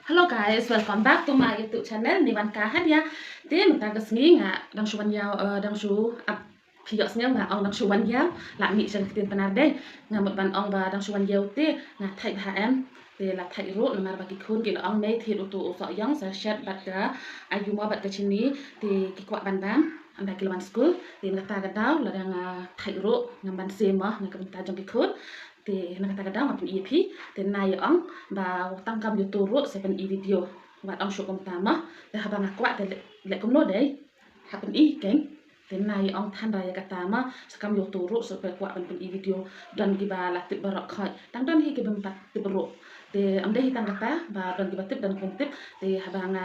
Hello guys, welcome back to my YouTube channel Nivan Kahat ya. Thì mình ta cái nghĩ ngạ đang số ban yao đang số thì giọt nhau ngạ ông đang số ban yao lại nghĩ rằng tiền benar đây ngạ một ban ông và đang số ban yao thì ngạ thay hạ em thì là thay rốt là mà bagi khôn kiểu ông mấy thì untuk so yang saya share bat ka ayu mau bat ke sini thì cái quạt ban bám anh đại kiloman school thì người ta cái đó là đang thay rốt ngam ban xem mà người ta trong cái khôn thì người ta cái đó mà pun EP thì nay ông và tăng cam YouTube sẽเป็นvideo và ông số công tam á thì họ bằng quạt thì lại cũng nói đấy họเป็นý kén thì nay ông than raya kata mà sẽ cam YouTube sẽ phải quạtเป็นvideo dan kita là tip barak khai tăng dan hi kita empat tip barak thì ông đây tăng kata và dan kita tip dan không tip thì họ bằng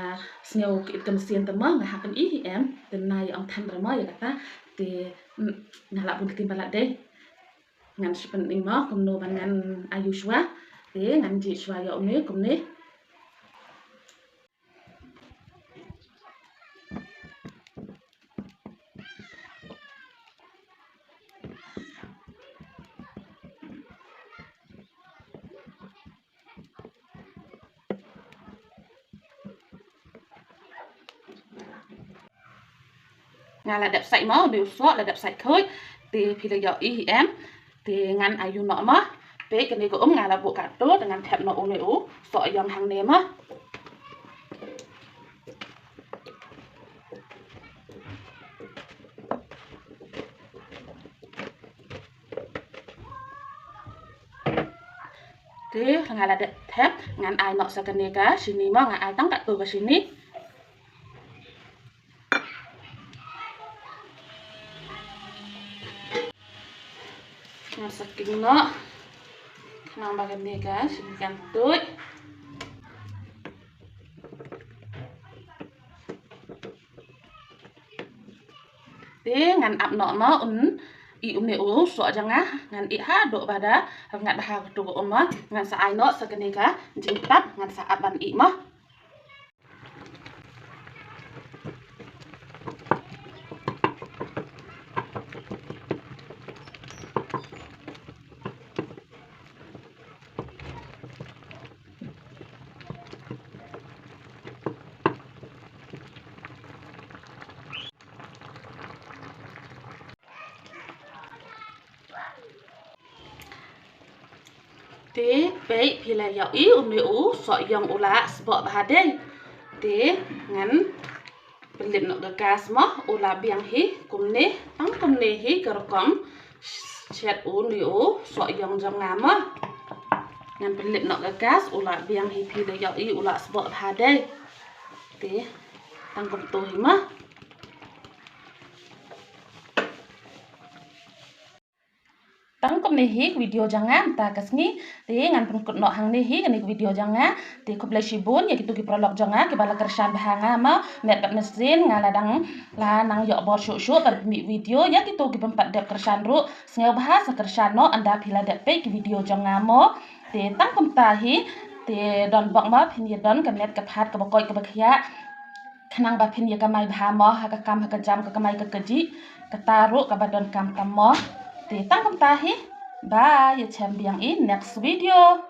snow kita mesin tema nggak họเป็นý em thì nay ông than raya ya kata thì nggak lah pun ketimpa lah deh ngan penting mah kumno ban ngan ayu shwa te ngan ji shwa ya ome kumne ngà là đẹp sạch máu biểu số là đẹp sạch thôi thì phi là giờ ý em thì ngăn ayu nọ mà bé cái này cũng ngà là bộ cả tốt ngăn thẹp nọ ôm ủ sợ dòng hàng nếm á thế ngà là đẹp thép ngăn ai nọ sa cái này cả sini mà ngà ai tăng cả từ cái sini saking no nang bagian ni guys sini kantut te ngan ap no ma i umne u so janga ngan i ha do bada ngat ha to ma ngan sa ai no sa kene ka jingtap ngan sa aban i ma te pe pila ya i umne u so yang ula sbo bahade te ngan pelit no ga gas ma ula biang hi kumne tang kumne hi karokom chat u ni u so yang jam ngama ngan pelit no ga gas ula biang hi pila ya i ula sbo bahade te tang kum to hi ma tang kom nehi video jangan ta kasni te ngan pengkut no hang nehi kan video jangan te koblai shibun ya gitu ki prolog jangan ki bala kersan bahanga ma met bat mesin ngala dang la nang yo bor shu par mi video ya gitu ki pempat dep kersan ru sngeu bahasa kersan no anda pila dep pe ki video jangan mo te tang kom tahi te don bok ma phin ye don kan net ka phat ka bokoi ka bakhya khanang ba phin ye ka mai bha mo ha ka kam ha ka jam ka mai ka kaji ka taru ka badon kam kam mo thì tăng công ta hi bye, you champion in next video.